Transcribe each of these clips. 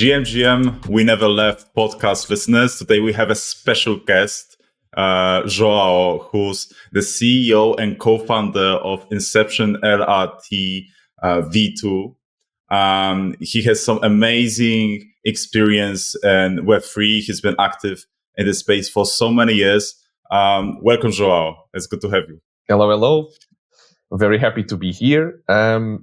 GMGM, We Never Left podcast listeners. Today we have a special guest, Joao, who's the CEO and co-founder of Inception LRT V2. He has some amazing experience in Web3. He's been active in the space for so many years. Welcome, Joao. It's good to have you. Hello. Very happy to be here.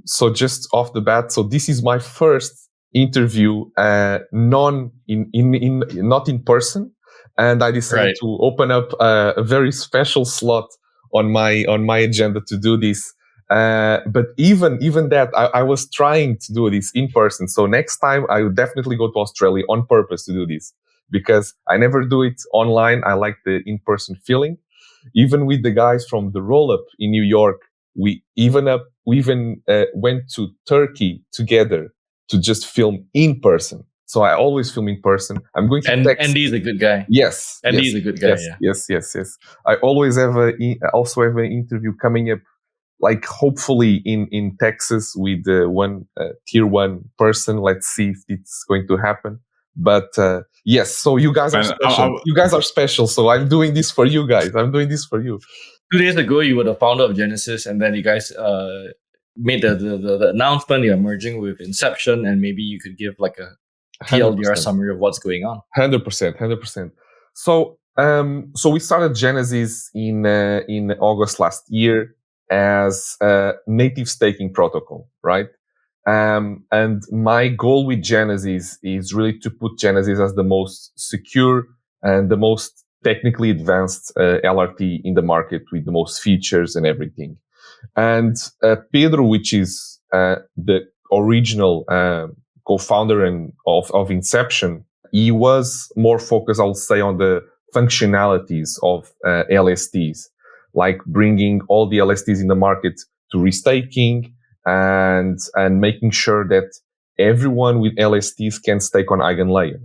So just off the bat, so this is my first interview, not in person, and I decided to open up a very special slot on my agenda to do this. But even that, I was trying to do this in person. So next time I will definitely go to Australia on purpose to do this, because I never do it online. I like the in-person feeling. Even with the guys from the Roll-Up in New York, we even went to Turkey together to just film in person. So I always film in person. I'm going to text. Andy's a good guy. Yes. Andy's a good guy. Yes. I always also have an interview coming up, like hopefully in Texas with one tier 1 person. Let's see if it's going to happen. But yes, so you guys are special. You guys are special. So I'm doing this for you guys. 2 days ago, you were the founder of Genesis, and then you guys made the announcement you're merging with Inception, and maybe you could give like a TLDR 100%. Summary of what's going on. 100%. So we started Genesis in August last year as a native staking protocol, right? And my goal with Genesis is really to put Genesis as the most secure and the most technically advanced LRT in the market with the most features and everything. And Pedro, which is the original co-founder of Inception, he was more focused, I would say, on the functionalities of LSTs, like bringing all the LSTs in the market to restaking and making sure that everyone with LSTs can stake on EigenLayer.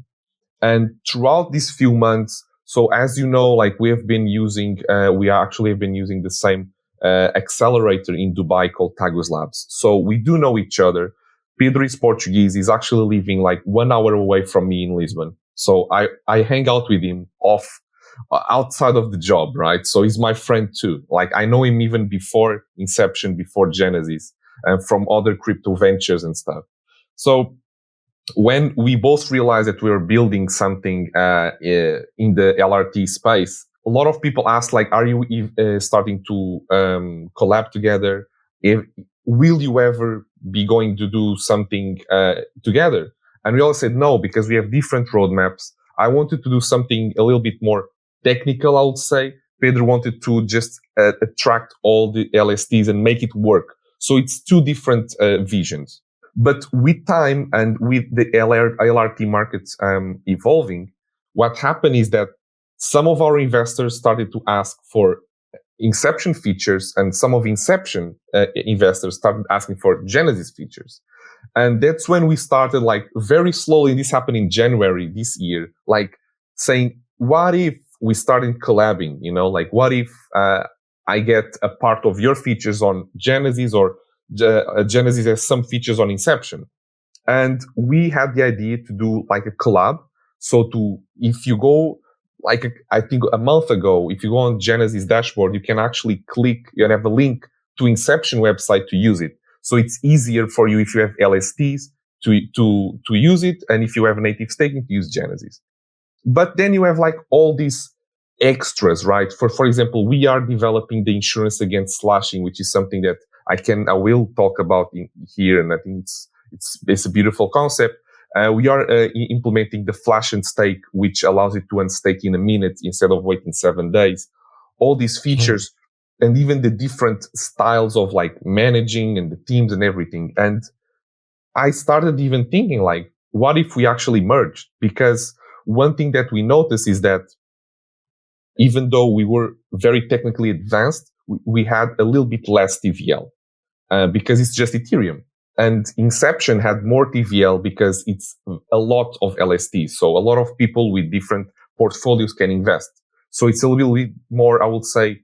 And throughout these few months, so as you know, like we have been using the same accelerator in Dubai called Tagus Labs. So we do know each other. Pedro is Portuguese. He's actually living like 1 hour away from me in Lisbon. So I hang out with him outside of the job, right? So he's my friend too. Like I know him even before Inception, before Genesis, and from other crypto ventures and stuff. So when we both realized that we were building something in the LRT space, a lot of people asked, like, are you starting to collab together? Will you ever be going to do something together? And we all said no, because we have different roadmaps. I wanted to do something a little bit more technical, I would say. Pedro wanted to just attract all the LSTs and make it work. So it's two different visions. But with time and with the LRT markets evolving, what happened is that some of our investors started to ask for Inception features, and some of Inception investors started asking for Genesis features. And that's when we started, like, very slowly, this happened in January this year, like saying, what if we started collabing, like what if I get a part of your features on Genesis, or Genesis has some features on Inception. And we had the idea to do like a collab. So if you go, like I think a month ago, if you go on Genesis dashboard, you can actually click, you have a link to Inception website to use it. So it's easier for you if you have LSTs to use it, and if you have native staking to use Genesis. But then you have like all these extras, right? For example, we are developing the insurance against slashing, which is something that I will talk about here, and I think it's a beautiful concept. We are implementing the flash and stake, which allows it to unstake in a minute instead of waiting 7 days. All these features, and even the different styles of like managing and the teams and everything. And I started even thinking, like, what if we actually merged? Because one thing that we noticed is that even though we were very technically advanced, we had a little bit less TVL because it's just Ethereum. And Inception had more TVL because it's a lot of LSTs. So a lot of people with different portfolios can invest. So it's a little bit more, I would say,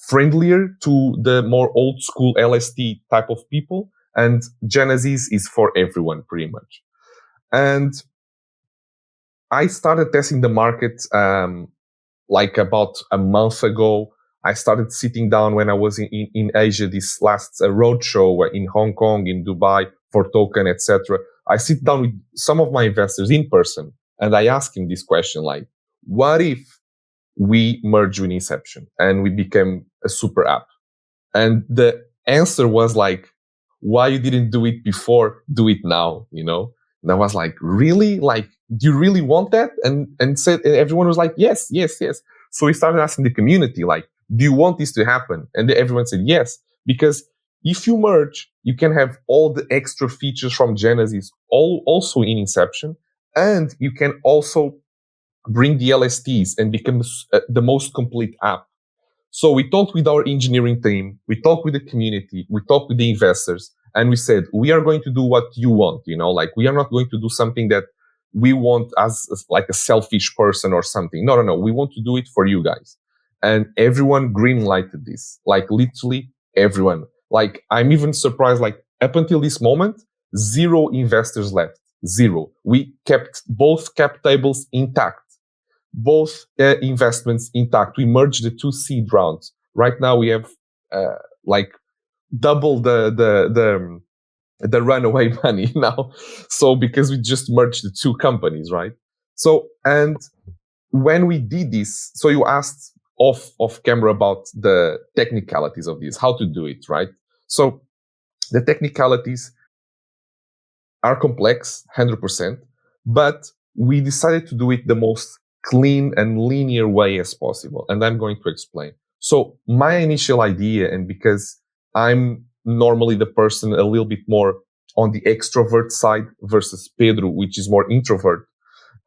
friendlier to the more old school LST type of people. And Genesis is for everyone, pretty much. And I started testing the market like about a month ago. I started sitting down when I was in Asia, this last roadshow in Hong Kong, in Dubai for token, etc. I sit down with some of my investors in person and I ask him this question, like, what if we merge with Inception and we became a super app? And the answer was like, why you didn't do it before? Do it now, you know? And I was like, really? Like, do you really want that? And everyone was like, yes. So we started asking the community, like, do you want this to happen? And everyone said yes, because if you merge, you can have all the extra features from Genesis also in Inception, and you can also bring the LSTs and become the most complete app. So we talked with our engineering team, we talked with the community, we talked with the investors, and we said, we are going to do what you want, you know, like we are not going to do something that we want as like a selfish person or something. No. We want to do it for you guys. And everyone green-lighted this, like literally everyone. Like I'm even surprised, like up until this moment, 0 investors left, 0. We kept both cap tables intact. Both investments intact. We merged the 2 seed rounds. Right now we have like double the runaway money now. So because we just merged the 2 companies, right? So and when we did this, so you asked off camera about the technicalities of this, how to do it, right? So the technicalities are complex, 100%, but we decided to do it the most clean and linear way as possible. And I'm going to explain. So my initial idea, and because I'm normally the person a little bit more on the extrovert side versus Pedro, which is more introvert,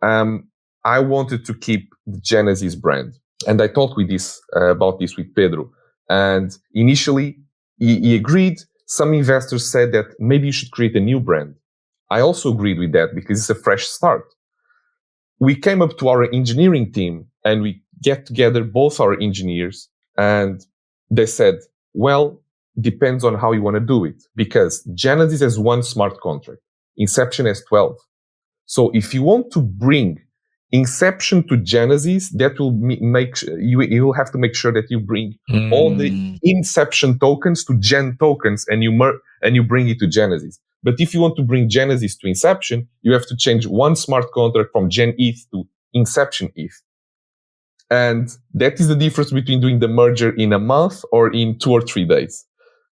I wanted to keep the Genesis brand. And I talked about this with Pedro. And initially he agreed. Some investors said that maybe you should create a new brand. I also agreed with that because it's a fresh start. We came up to our engineering team and we get together both our engineers and they said, well, depends on how you want to do it, because Genesis has 1 smart contract. Inception has 12. So if you want to bring Inception to Genesis, that will make you will have to make sure that you bring all the Inception tokens to Gen tokens and you bring it to Genesis. But if you want to bring Genesis to Inception, you have to change 1 smart contract from Gen ETH to Inception ETH. And that is the difference between doing the merger in a month or in 2 or 3 days.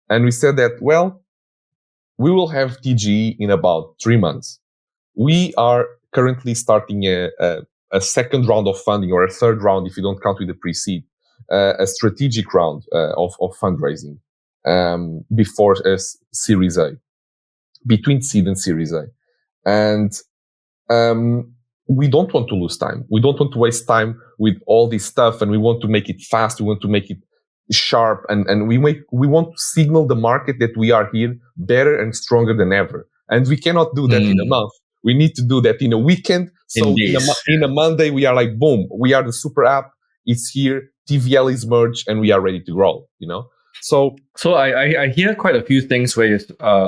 And we said that, well, we will have TGE in about 3 months. We are currently starting a second round of funding, or a third round if you don't count with the pre-seed, a strategic round of fundraising before Series A, between seed and Series A. And we don't want to lose time. We don't want to waste time with all this stuff, and we want to make it fast. We want to make it sharp, and we want to signal the market that we are here better and stronger than ever. And we cannot do that in a month. We need to do that in a weekend. So in a Monday, we are like, boom, we are the super app. It's here. TVL is merged and we are ready to grow, you know? So I hear quite a few things where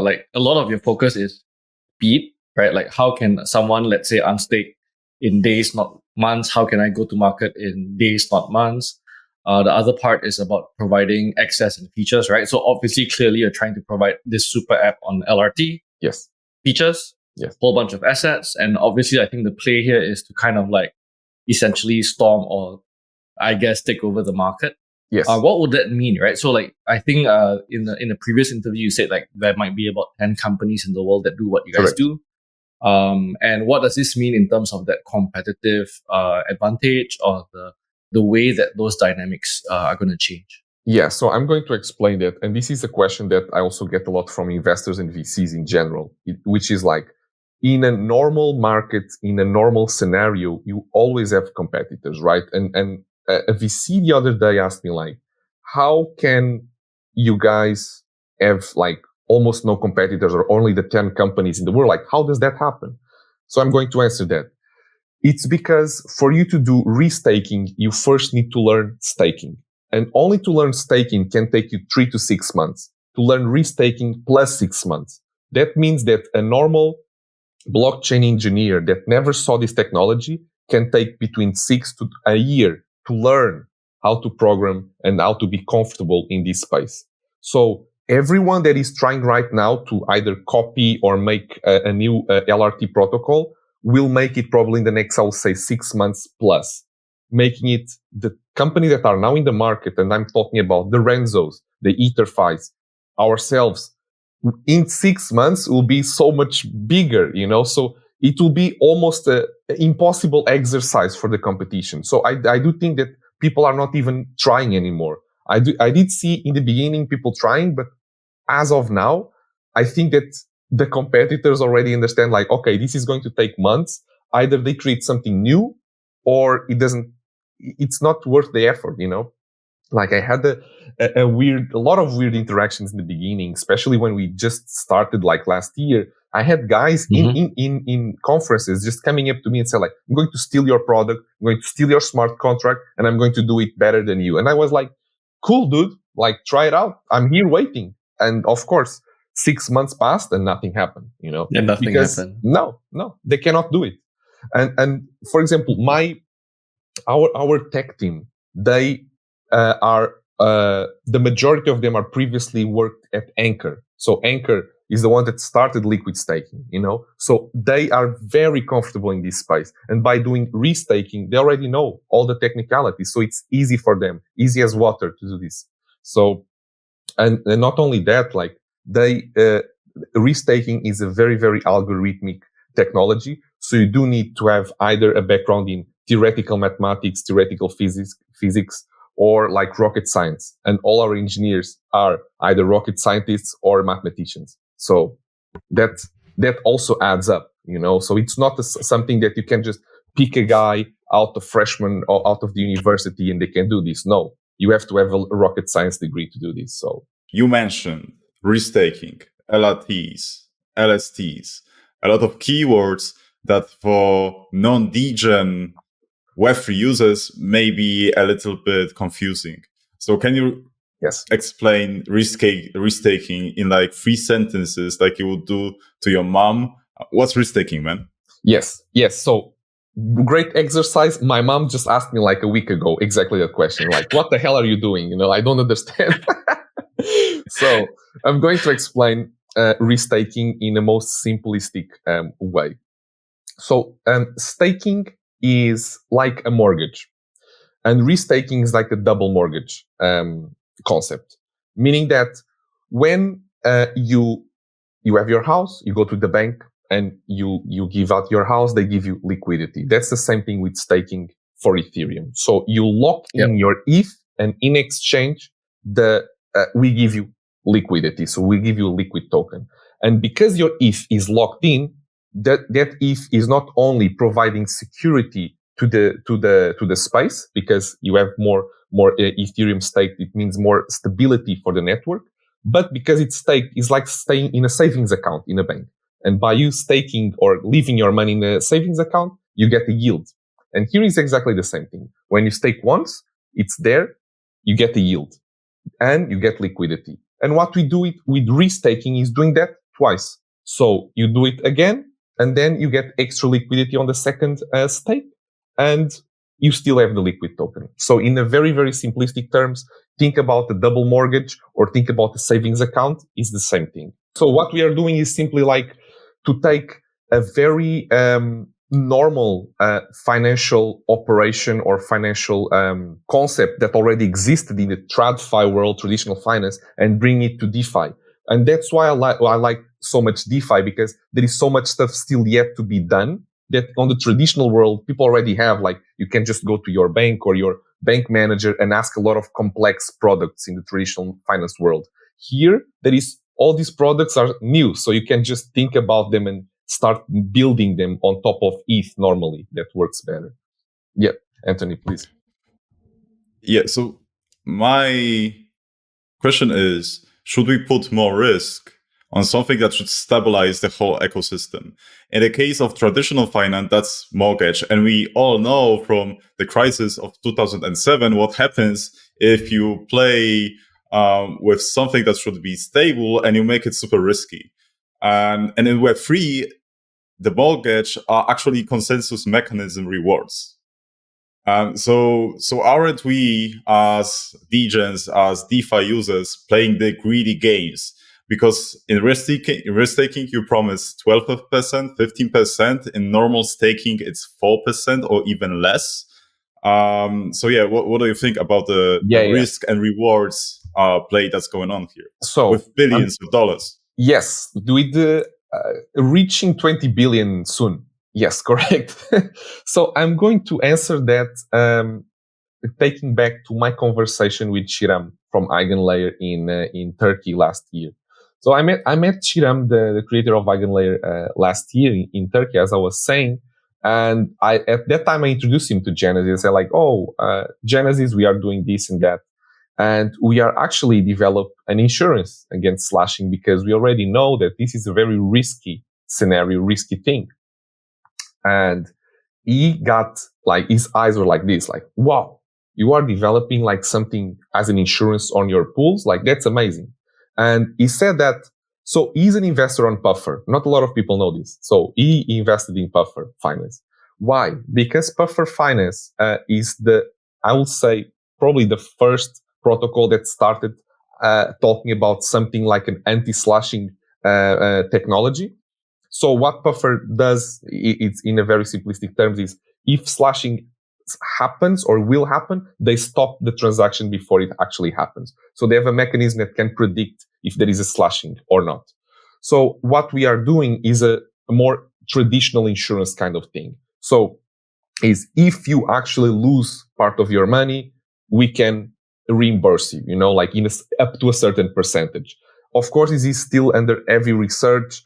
like a lot of your focus is speed, right? Like how can someone, let's say, unstake in days, not months? How can I go to market in days, not months? The other part is about providing access and features, right? So obviously, clearly, you're trying to provide this super app on LRT. Yes. Features. Yes. Whole bunch of assets. And obviously, I think the play here is to kind of like essentially storm, or I guess take over the market. Yes. What would that mean, right? So like, I think in the previous interview, you said like there might be about 10 companies in the world that do what you guys do. And what does this mean in terms of that competitive advantage, or the way that those dynamics are going to change? Yeah, so I'm going to explain that. And this is a question that I also get a lot from investors and VCs in general, which is like, in a normal market, in a normal scenario, you always have competitors, right? And a VC the other day asked me like, how can you guys have like almost no competitors, or only the 10 companies in the world? Like, how does that happen? So I'm going to answer that. It's because for you to do restaking, you first need to learn staking. And only to learn staking can take you 3 to 6 months. To learn restaking plus 6 months. That means that a normal blockchain engineer that never saw this technology can take between 6 to a year to learn how to program and how to be comfortable in this space. So everyone that is trying right now to either copy or make a new LRT protocol will make it probably in the next, I will say, 6 months plus, making it the company that are now in the market. And I'm talking about the Renzos, the EtherFis, ourselves. In 6 months will be so much bigger, so it will be almost an impossible exercise for the competition. So I do think that people are not even trying anymore. I did see in the beginning people trying, but as of now, I think that the competitors already understand, like, okay, this is going to take months. Either they create something new or it's not worth the effort, Like I had a lot of weird interactions in the beginning, especially when we just started like last year. I had guys in conferences just coming up to me and say like, I'm going to steal your product, I'm going to steal your smart contract, and I'm going to do it better than you. And I was like, cool, dude, like try it out. I'm here waiting. And of course, 6 months passed and nothing happened, And nothing happened. No, they cannot do it. And for example, our tech team, they are the majority of them are previously worked at Anchor. So Anchor is the one that started liquid staking, So they are very comfortable in this space. And by doing restaking, they already know all the technicalities. So it's easy for them, easy as water to do this. So, and not only that, like restaking is a very, very algorithmic technology. So you do need to have either a background in theoretical mathematics, theoretical physics, or like rocket science. And all our engineers are either rocket scientists or mathematicians. So that also adds up, So it's not something that you can just pick a guy out of freshman or out of the university and they can do this. No, you have to have a rocket science degree to do this. So you mentioned restaking, LRTs, LSTs, a lot of keywords that for non-degen Web3 users may be a little bit confusing. So can you explain restaking in like 3 sentences like you would do to your mom? What's restaking, man? Yes. So great exercise. My mom just asked me like a week ago exactly that question. Like, what the hell are you doing? I don't understand. So I'm going to explain restaking in the most simplistic way. So staking is like a mortgage, and restaking is like a double mortgage concept, meaning that when you have your house, you go to the bank and you give out your house, they give you liquidity. That's the same thing with staking for Ethereum. So you lock in your ETH, and in exchange, we give you liquidity. So we give you a liquid token, and because your ETH is locked in, that ETH is not only providing security to the space, because you have more Ethereum staked, it means more stability for the network, but because it's staked, it's like staying in a savings account in a bank. And by you staking or leaving your money in a savings account, you get a yield. And here is exactly the same thing. When you stake once, it's there, you get a yield and you get liquidity. And what we do with restaking is doing that twice. So you do it again, and then you get extra liquidity on the second stake, and you still have the liquid token. So in a very, very simplistic terms, think about the double mortgage or think about the savings account is the same thing. So what we are doing is simply like to take a very normal financial operation or financial concept that already existed in the TradFi world, traditional finance, and bring it to DeFi. And that's why I like so much DeFi, because there is so much stuff still yet to be done that on the traditional world, people already have. Like, you can just go to your bank or your bank manager and ask a lot of complex products in the traditional finance world. Here, all these products are new, so you can just think about them and start building them on top of ETH normally. That works better. Yeah, Anthony, please. Yeah, so my question is, should we put more risk on something that should stabilize the whole ecosystem? In the case of traditional finance, that's mortgage. And we all know from the crisis of 2007 what happens if you play with something that should be stable and you make it super risky. And in Web3, the mortgage are actually consensus mechanism rewards. So aren't we as degens, as DeFi users, playing the greedy games? Because in restaking, you promise 12%, 15%. In normal staking, it's 4% or even less. What do you think about the risk and rewards play that's going on here? So with billions of dollars. Yes, with reaching 20 billion soon. Yes, correct. So I'm going to answer that taking back to my conversation with Shiram from Eigenlayer in Turkey last year. So I met Shiram, the creator of Eigenlayer, last year in Turkey, as I was saying. And at that time I introduced him to Genesis. I said like, Genesis, we are doing this and that. And we are actually develop an insurance against slashing because we already know that this is a very risky scenario, risky thing. And he got like, his eyes were like this, like, wow, you are developing like something as an insurance on your pools. Like, that's amazing. And he said that, so he's an investor on Puffer. Not a lot of people know this. So he invested in Puffer Finance. Why? Because Puffer Finance is I would say, probably the first protocol that started talking about something like an anti-slashing technology. So what Puffer does, it's in a very simplistic terms, is if slashing happens or will happen, they stop the transaction before it actually happens. So they have a mechanism that can predict if there is a slashing or not. So what we are doing is a more traditional insurance kind of thing. So is if you actually lose part of your money, we can reimburse you, like up to a certain percentage. Of course, this is still under heavy research.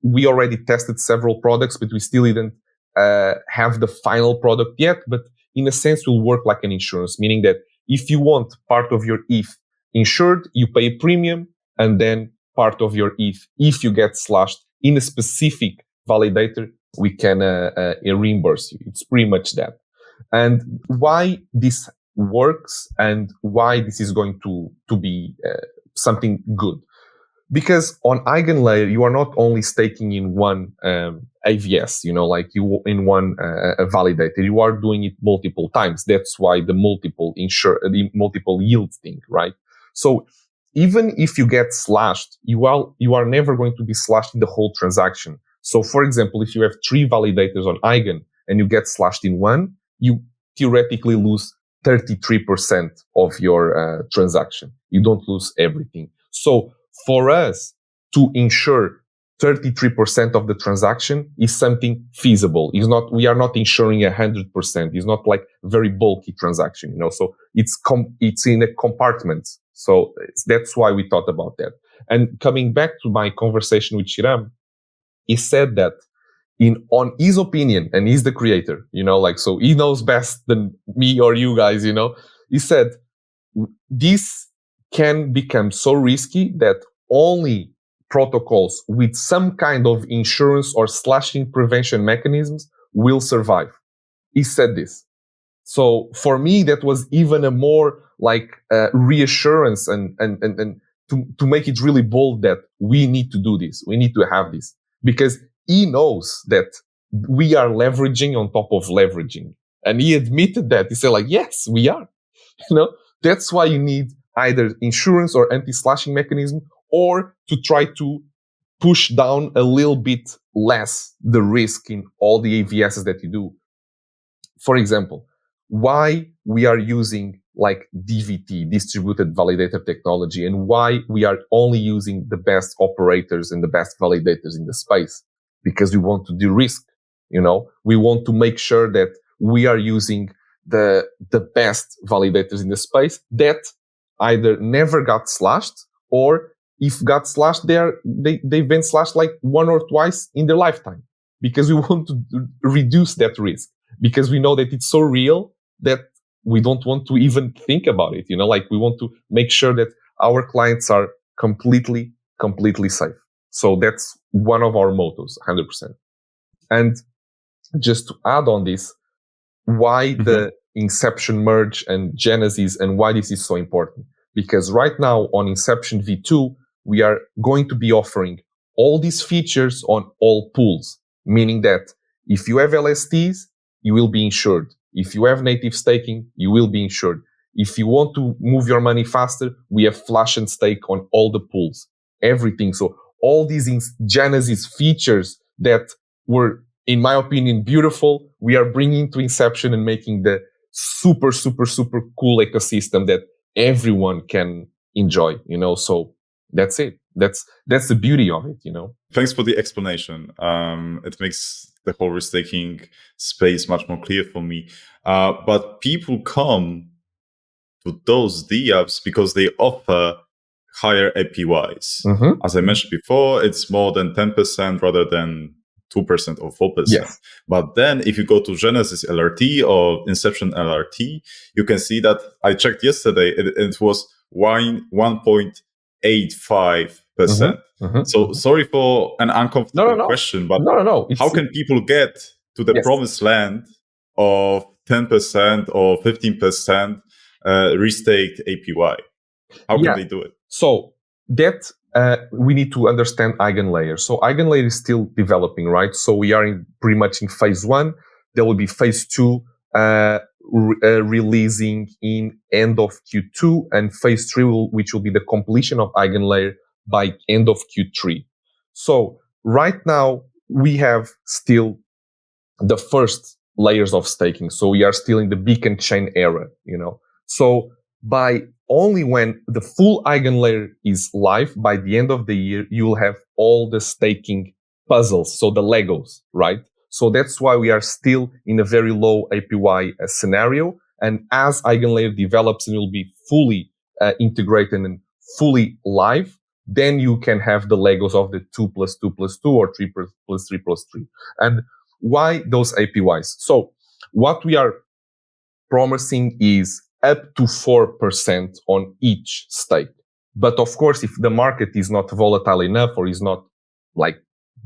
We already tested several products, but we still didn't have the final product yet. But in a sense, will work like an insurance, meaning that if you want part of your ETH insured, you pay a premium, and then part of your ETH, if you get slashed in a specific validator, we can reimburse you. It's pretty much that. And why this works and why this is going to be something good. Because on Eigenlayer, you are not only staking in one AVS, like you in one validator, you are doing it multiple times. That's why the multiple yield thing, right? So even if you get slashed, you are never going to be slashed in the whole transaction. So for example, if you have 3 validators on Eigen and you get slashed in one, you theoretically lose 33% of your transaction. You don't lose everything. So for us to ensure 33% of the transaction is something feasible. We are not insuring 100%. It's not like very bulky transaction, So it's in a compartment. So that's why we thought about that. And coming back to my conversation with Shiram, he said that on his opinion, and he's the creator, so he knows best than me or you guys, he said, this can become so risky that only protocols with some kind of insurance or slashing prevention mechanisms will survive. He said this. So for me, that was even a more like reassurance and to make it really bold that we need to do this. We need to have this because he knows that we are leveraging on top of leveraging. And he admitted that. He said like, yes, we are. That's why you need either insurance or anti-slashing mechanism or to try to push down a little bit less the risk in all the AVSs that you do. For example, why we are using like DVT, distributed validator technology, and why we are only using the best operators and the best validators in the space. Because we want to de-risk, we want to make sure that we are using the best validators in the space that either never got slashed or if got slashed, they've been slashed like 1 or twice in their lifetime because we want to reduce that risk because we know that it's so real that we don't want to even think about it. We want to make sure that our clients are completely safe. So that's one of our mottos, 100%. And just to add on this, why the Inception merge and Genesis and why this is so important. Because right now on Inception V2, we are going to be offering all these features on all pools. meaning that if you have LSTs, you will be insured. If you have native staking, you will be insured. If you want to move your money faster, we have flash and stake on all the pools, everything. So all these Genesis features that were, in my opinion, beautiful, we are bringing to Inception and making the super, super, super cool ecosystem that everyone can enjoy, so that's it. That's the beauty of it, Thanks for the explanation. It makes the whole restaking space much more clear for me. But people come to those DApps because they offer higher APYs. Mm-hmm. As I mentioned before, it's more than 10% rather than 2% or 4%. Yes. But then if you go to Genesis LRT or Inception LRT, you can see that I checked yesterday, it was 1.85%. Mm-hmm. So sorry for an uncomfortable question, but no. How can people get to the promised land of 10% or 15% restaked APY? How can they do it? So that we need to understand EigenLayer. So EigenLayer is still developing, right? So we are pretty much in phase 1. There will be phase 2 releasing in end of Q2, and phase 3 which will be the completion of EigenLayer by end of Q3. So right now we have still the first layers of staking. So we are still in the beacon chain era, So by only when the full EigenLayer is live by the end of the year, you will have all the staking puzzles, so the Legos, right? So that's why we are still in a very low APY scenario. And as EigenLayer develops and will be fully integrated and fully live, then you can have the Legos of the 2 + 2 + 2 or 3 + 3 + 3. And why those APYs? So what we are promising is up to 4% on each stake. But of course, if the market is not volatile enough or is not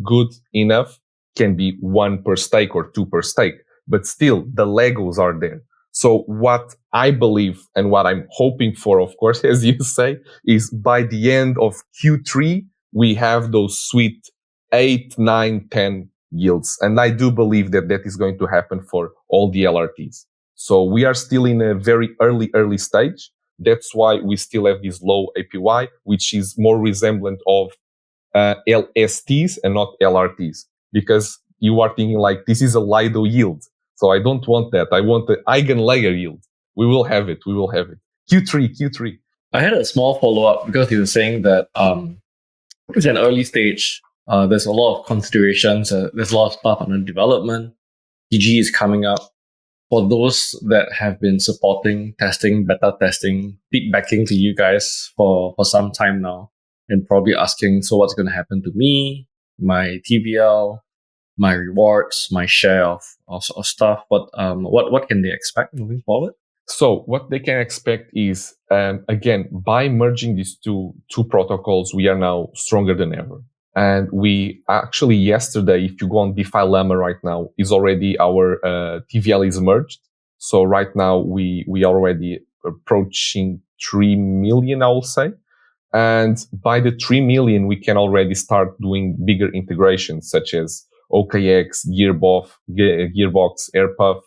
good enough, can be 1 per stake or 2 per stake. But still, the Legos are there. So what I believe and what I'm hoping for, of course, as you say, is by the end of Q3, we have those sweet 8, 9, 10 yields. And I do believe that is going to happen for all the LRTs. So we are still in a very early stage. That's why we still have this low APY, which is more resemblant of LSTs and not LRTs. Because you are thinking this is a Lido yield. So I don't want that. I want the EigenLayer yield. We will have it. Q3. I had a small follow-up because you were saying that it's an early stage. There's a lot of considerations. There's a lot of stuff under development. PG is coming up. For those that have been supporting, testing, beta testing, feedbacking to you guys for some time now, and probably asking, so what's going to happen to me, my TVL, my rewards, my share of stuff? What can they expect moving forward? So what they can expect is, again, by merging these two protocols, we are now stronger than ever. And we actually yesterday, if you go on DeFi Llama right now, is already our TVL is merged. So right now we already approaching 3 million, I will say. And by the 3 million, we can already start doing bigger integrations such as OKX, Gearbox, Airpuff.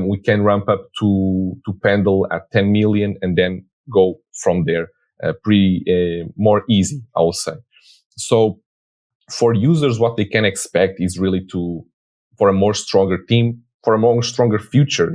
We can ramp up to Pendle at 10 million and then go from there more easy, I will say. So for users, what they can expect is really for a more stronger team, for a more stronger future,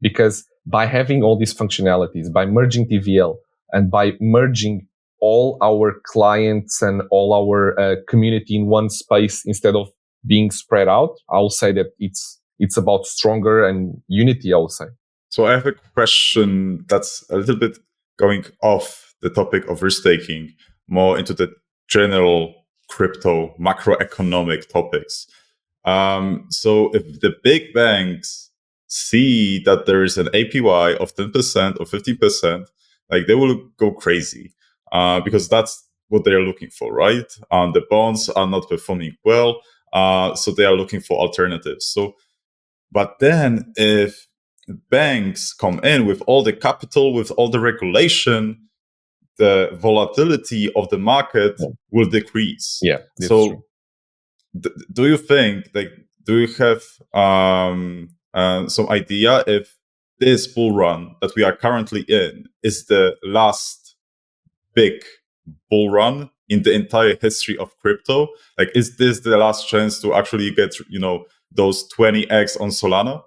because by having all these functionalities, by merging TVL and by merging all our clients and all our community in one space instead of being spread out, I'll say that it's about stronger and unity, I will say. So I have a question that's a little bit going off the topic of risk-taking, more into the general crypto macroeconomic topics. So if the big banks see that there is an APY of 10% or 15%, they will go crazy because that's what they are looking for, right? The bonds are not performing well, so they are looking for alternatives. But then if banks come in with all the capital, with all the regulation, the volatility of the market will decrease. Yeah. So true. do you think, like, do you have some idea if this bull run that we are currently in is the last big bull run in the entire history of crypto? Like, is this the last chance to actually get, those 20x on Solana?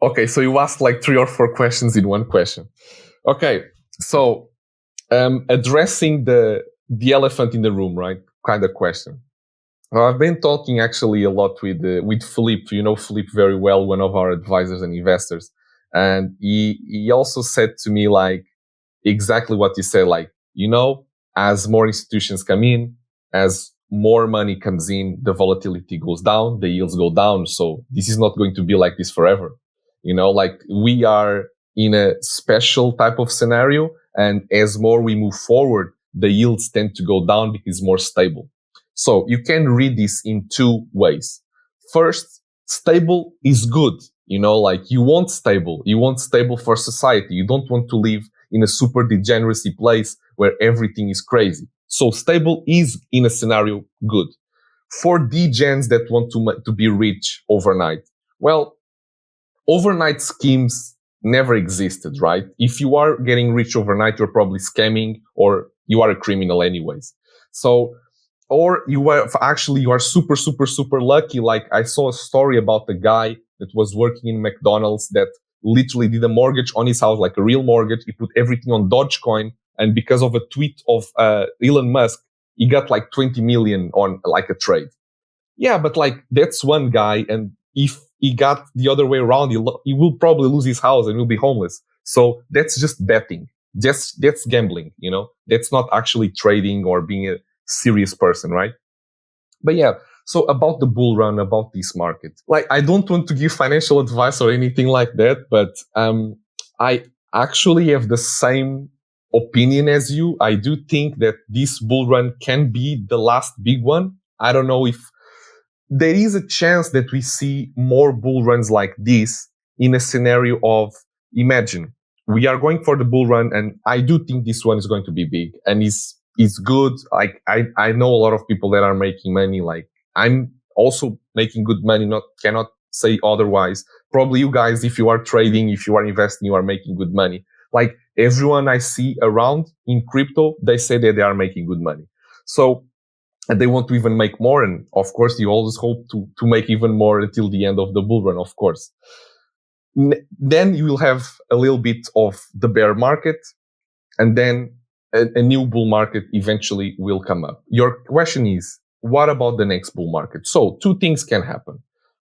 Okay, so you asked like 3 or 4 questions in one question. Okay, so addressing the elephant in the room, right? Kind of question. Well, I've been talking actually a lot with Philippe. You know Philippe very well, one of our advisors and investors, and he also said to me like exactly what you said. Like, as more institutions come in, as more money comes in, the volatility goes down, the yields go down. So this is not going to be like this forever. Like we are in a special type of scenario, and as more we move forward, the yields tend to go down because it's more stable. So you can read this in 2 ways. First, stable is good. Like you want stable for society. You don't want to live in a super degeneracy place where everything is crazy. So stable is, in a scenario, good. For degens that want to be rich overnight, well, overnight schemes never existed, right? If you are getting rich overnight, you're probably scamming or you are a criminal anyways. So, or you are super, super, super lucky. Like I saw a story about the guy that was working in McDonald's that literally did a mortgage on his house, like a real mortgage. He put everything on Dogecoin. And because of a tweet of Elon Musk, he got like 20 million on like a trade. Yeah, but like that's one guy. And if he got the other way around, he will probably lose his house and will be homeless. So that's just betting. That's gambling, That's not actually trading or being a serious person, right? But yeah, so about the bull run, about this market, like I don't want to give financial advice or anything like that, but I actually have the same opinion as you. I do think that this bull run can be the last big one. I don't know if there is a chance that we see more bull runs like this in a scenario of, imagine we are going for the bull run, and I do think this one is going to be big and is good. Like I know a lot of people that are making money. Like I'm also making good money. Cannot say otherwise. Probably you guys, if you are trading, if you are investing, you are making good money. Like everyone I see around in crypto, they say that they are making good money. So, and they want to even make more. And of course, you always hope to make even more until the end of the bull run, of course. Then you will have a little bit of the bear market, and then a new bull market eventually will come up. Your question is, what about the next bull market? So 2 things can happen.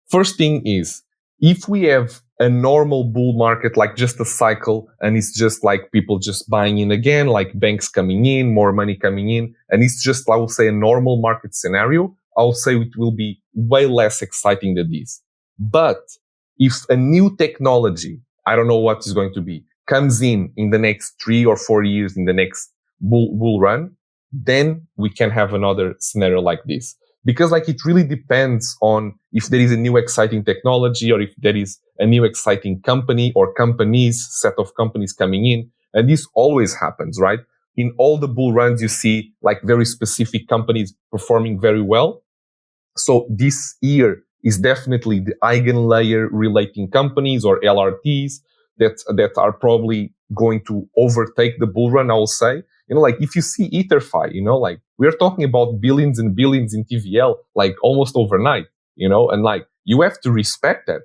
First thing is, if we have a normal bull market, like just a cycle, and it's just like people just buying in again, like banks coming in, more money coming in, and it's just, I will say, a normal market scenario, I will say it will be way less exciting than this. But if a new technology, I don't know what is going to be, comes in the next 3 or 4 years in the next bull run, then we can have another scenario like this. Because like it really depends on if there is a new exciting technology or if there is a new exciting company or set of companies coming in. And this always happens, right? In all the bull runs, you see like very specific companies performing very well. So this year is definitely the eigenlayer relating companies or LRTs that are probably going to overtake the bull run, I will say. Like if you see EtherFi, like we're talking about billions and billions in TVL, like almost overnight, and like you have to respect that.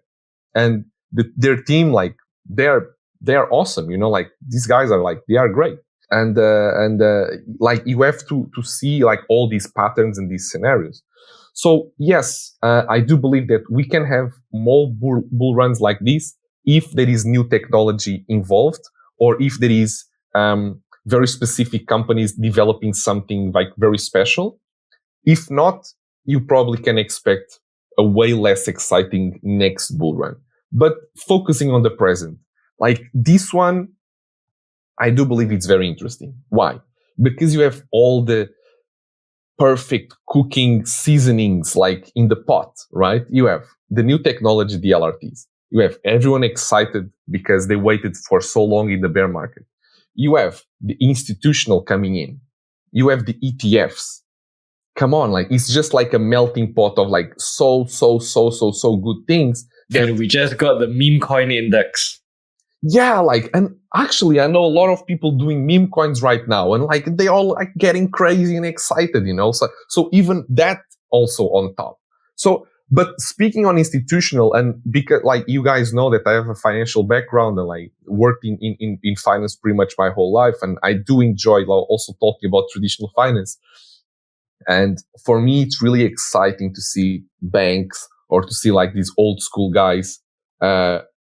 And their team, like they're awesome, like these guys are like, they are great. And like you have to see like all these patterns and these scenarios. So yes, I do believe that we can have more bull runs like this if there is new technology involved, or if there is very specific companies developing something like very special. If not, you probably can expect a way less exciting next bull run. But focusing on the present, like this one, I do believe it's very interesting. Why? Because you have all the perfect cooking seasonings like in the pot, right? You have the new technology, the LRTs. You have everyone excited because they waited for so long in the bear market. You have the institutional coming in. You have the ETFs. come on, like it's just like a melting pot of like so good things. And we just got the meme coin index. Yeah, like, and actually I know a lot of people doing meme coins right now, and like they all like getting crazy and excited, so even that also on top. So, but speaking on institutional, and because like you guys know that I have a financial background and like worked in finance pretty much my whole life, and I do enjoy also talking about traditional finance. And for me, it's really exciting to see banks or to see like these old school guys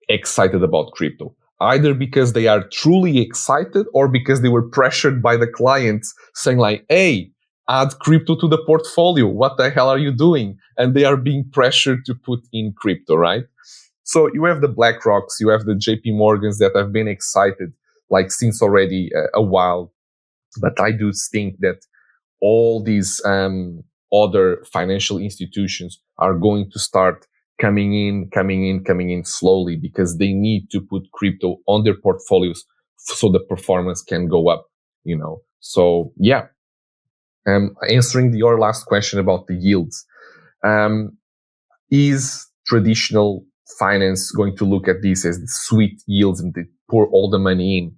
excited about crypto, either because they are truly excited or because they were pressured by the clients saying like, hey, add crypto to the portfolio. What the hell are you doing? And they are being pressured to put in crypto, right? So you have the BlackRocks, you have the JP Morgans that have been excited like since already a while. But I do think that all these other financial institutions are going to start coming in slowly, because they need to put crypto on their portfolios so the performance can go up, So yeah, answering your last question about the yields, is traditional finance going to look at this as the sweet yields and they pour all the money in?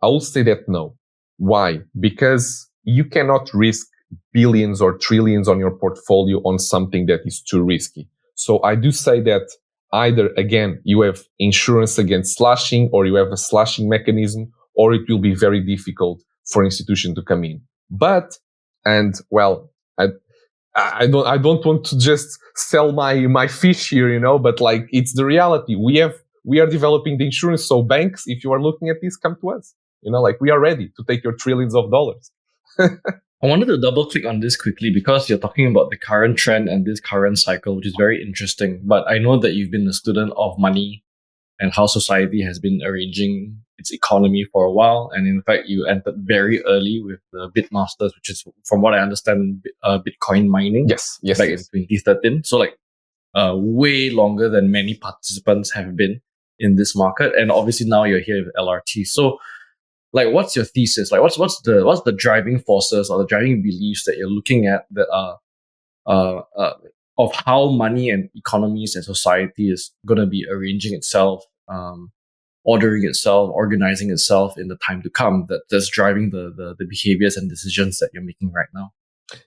I will say that no. Why? Because you cannot risk billions or trillions on your portfolio on something that is too risky. So I do say that either, again, you have insurance against slashing, or you have a slashing mechanism, or it will be very difficult for institution to come in. But, and well, I don't want to just sell my fish here, but like it's the reality. We are developing the insurance. So banks, if you are looking at this, come to us. Like we are ready to take your trillions of dollars. I wanted to double click on this quickly because you're talking about the current trend and this current cycle, which is very interesting. But I know that you've been a student of money and how society has been arranging its economy for a while. And in fact, you entered very early with the Bitmasters, which is, from what I understand, Bitcoin mining. Yes. Back in 2013. So like way longer than many participants have been in this market. And obviously now you're here with LRT. So like, what's your thesis? Like, what's the driving forces or the driving beliefs that you're looking at that are of how money and economies and society is going to be arranging itself, ordering itself, organizing itself in the time to come, that's driving the behaviors and decisions that you're making right now?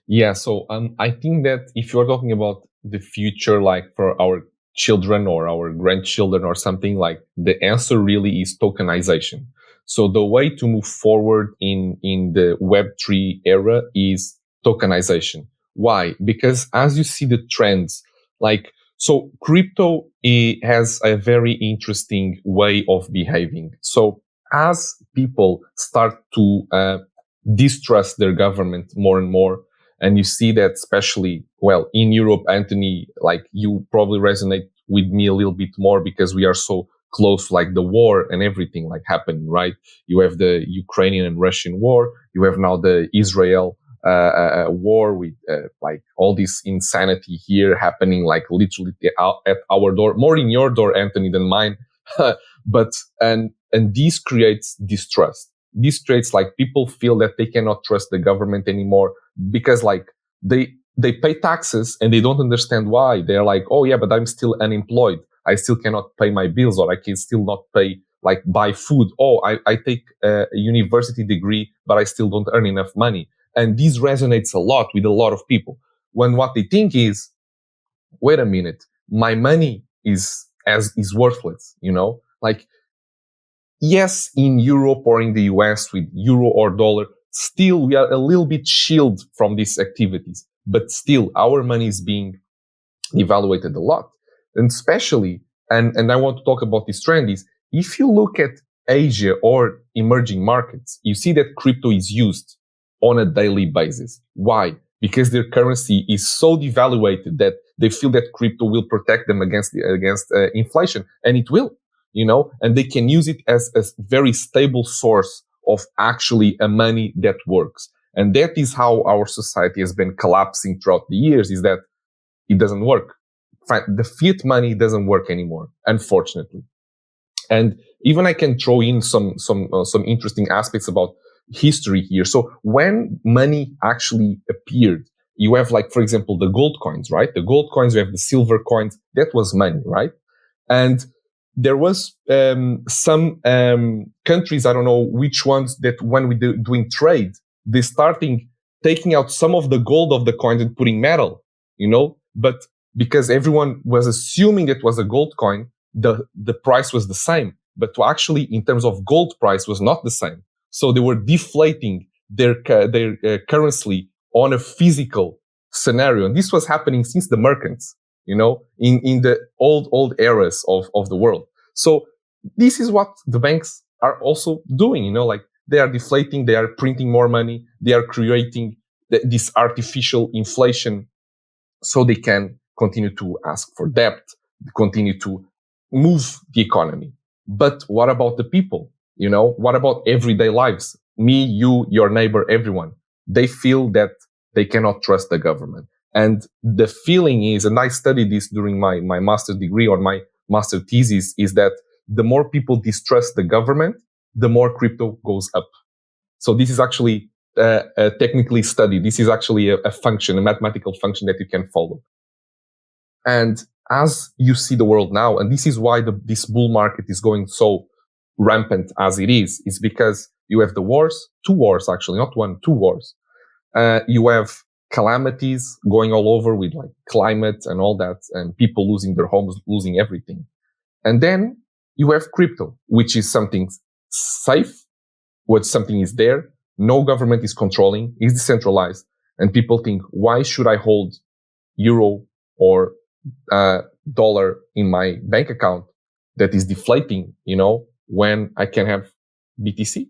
Yeah, so I think that if you're talking about the future, like for our children or our grandchildren or something, like the answer really is tokenization. So the way to move forward in the Web3 era is tokenization. Why? Because as you see the trends, like, so crypto has a very interesting way of behaving. So as people start to distrust their government more and more, and you see that especially, well, in Europe, Anthony, like you probably resonate with me a little bit more because we are so close, like the war and everything like happening, right? You have the Ukrainian and Russian war. You have now the Israel war with like all this insanity here happening, like literally at our door, more in your door, Anthony, than mine. But and this creates distrust. This creates like people feel that they cannot trust the government anymore because like they pay taxes and they don't understand why. They're like, oh yeah, but I'm still unemployed. I still cannot pay my bills, or I can still not pay, like buy food. Oh, I take a university degree, but I still don't earn enough money. And this resonates a lot with a lot of people when what they think is, wait a minute, my money is worthless, like, yes, in Europe or in the US with euro or dollar, still we are a little bit shielded from these activities, but still our money is being evaluated a lot. And especially, and I want to talk about this trend is, if you look at Asia or emerging markets, you see that crypto is used on a daily basis. Why? Because their currency is so devaluated that they feel that crypto will protect them against inflation, and it will, and they can use it as a very stable source of actually a money that works. And that is how our society has been collapsing throughout the years, is that it doesn't work. The fiat money doesn't work anymore, unfortunately. And even I can throw in some interesting aspects about history here. So when money actually appeared, You have like, for example, the gold coins, right? The gold coins, you have the silver coins. That was money, right? And there was some countries, I don't know which ones, that when we doing trade, they starting taking out some of the gold of the coins and putting metal, but because everyone was assuming it was a gold coin, the price was the same. But actually, in terms of gold price, was not the same. So they were deflating their currency on a physical scenario. And this was happening since the merchants, in the old eras of the world. So this is what the banks are also doing, like they are deflating, they are printing more money, they are creating this artificial inflation so they can continue to ask for debt, continue to move the economy. But what about the people? What about everyday lives? Me, you, your neighbor, everyone. They feel that they cannot trust the government. And the feeling is, and I studied this during my master's degree or my master thesis, is that the more people distrust the government, the more crypto goes up. So this is actually technically studied. This is actually a function, a mathematical function that you can follow. And as you see the world now, and this is why this bull market is going so rampant as it is because you have the wars, 2 wars actually, not 1, 2 wars. You have calamities going all over with like climate and all that, and people losing their homes, losing everything. And then you have crypto, which is something safe, what something is there, no government is controlling, is decentralized, and people think, why should I hold euro or dollar in my bank account that is deflating, when I can have BTC?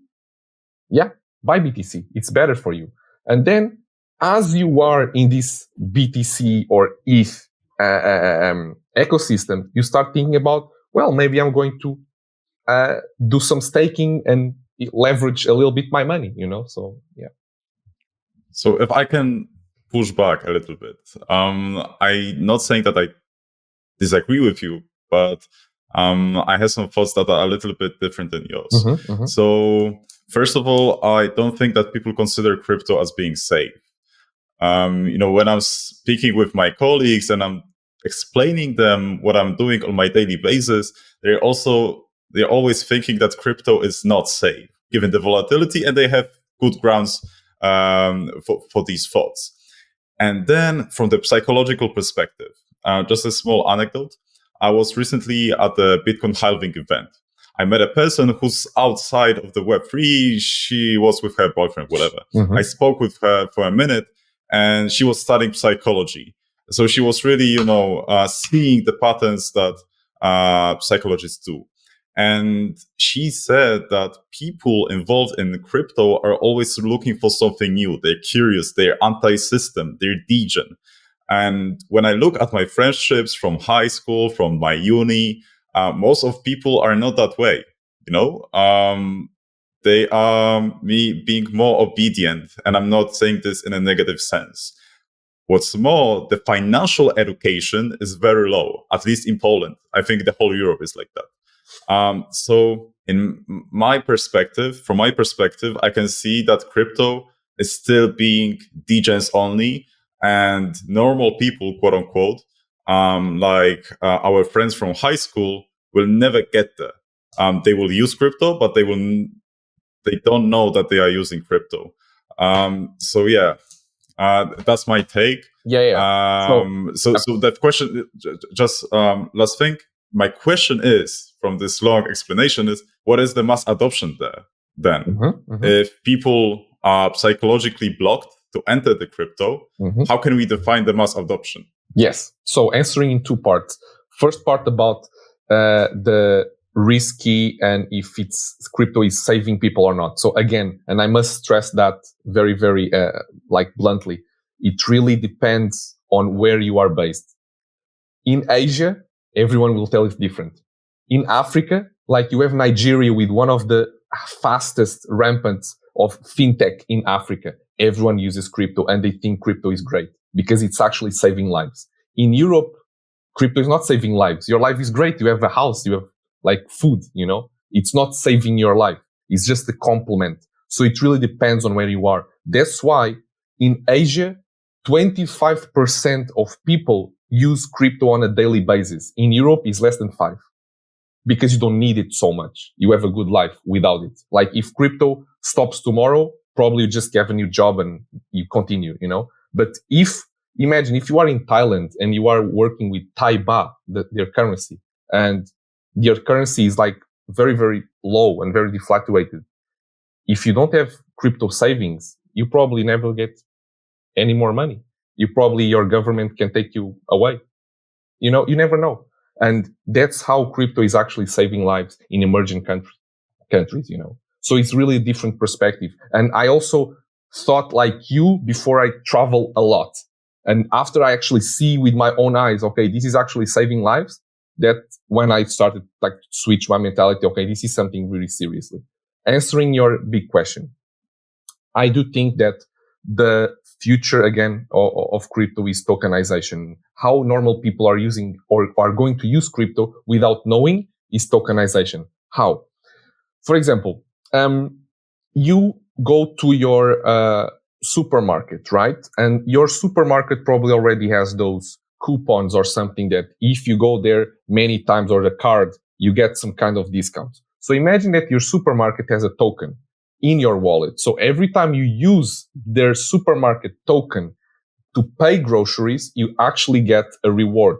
Yeah, buy BTC. It's better for you. And then as you are in this BTC or ETH ecosystem, you start thinking about, well, maybe I'm going to do some staking and leverage a little bit my money, So, yeah. So if I can push back a little bit, I'm not saying that I disagree with you, but I have some thoughts that are a little bit different than yours. Mm-hmm, mm-hmm. So first of all, I don't think that people consider crypto as being safe. When I'm speaking with my colleagues and I'm explaining them what I'm doing on my daily basis, they're always thinking that crypto is not safe given the volatility, and they have good grounds for these thoughts. And then from the psychological perspective, just a small anecdote. I was recently at the Bitcoin halving event. I met a person who's outside of the Web3. She was with her boyfriend, whatever. Mm-hmm. I spoke with her for a minute, and she was studying psychology. So she was really, seeing the patterns that psychologists do. And she said that people involved in crypto are always looking for something new. They're curious. They're anti-system. They're degen. And when I look at my friendships from high school, from my uni, most of people are not that way. They are me being more obedient. And I'm not saying this in a negative sense. What's more, the financial education is very low, at least in Poland. I think the whole Europe is like that. So from my perspective, I can see that crypto is still being degens only, and normal people, quote unquote, like our friends from high school, will never get there. They will use crypto, but they don't know that they are using crypto. So yeah, that's my take. Yeah. So that question, just last thing. My question is, from this long explanation, is what is the mass adoption there then? Mm-hmm, mm-hmm. If people are psychologically blocked to enter the crypto, mm-hmm. how can we define the mass adoption? Yes. So answering in 2 parts. First part about the risky and if crypto is saving people or not. So again, and I must stress that very, very bluntly, it really depends on where you are based. In Asia, everyone will tell it's different. In Africa, like you have Nigeria with one of the fastest rampants of fintech in Africa. Everyone uses crypto and they think crypto is great because it's actually saving lives. In Europe, crypto is not saving lives. Your life is great. You have a house, you have like food, It's not saving your life. It's just a complement. So it really depends on where you are. That's why in Asia, 25% of people use crypto on a daily basis. In Europe, it's less than 5%. Because you don't need it so much. You have a good life without it. Like if crypto stops tomorrow, probably you just have a new job and you continue, But imagine if you are in Thailand and you are working with Thai baht, their currency, and your currency is like very, very low and very defluctuated. If you don't have crypto savings, you probably never get any more money. Your government can take you away. You never know. And that's how crypto is actually saving lives in emerging countries, So it's really a different perspective. And I also thought like you before I travel a lot. And after I actually see with my own eyes, okay, this is actually saving lives, that when I started like to switch my mentality, okay, this is something really seriously. Answering your big question, I do think that the future again of crypto is tokenization. How normal people are using or are going to use crypto without knowing is tokenization. How? For example, you go to your supermarket, right? And your supermarket probably already has those coupons or something that if you go there many times or the card, you get some kind of discount. So imagine that your supermarket has a token in your wallet. So every time you use their supermarket token to pay groceries, you actually get a reward,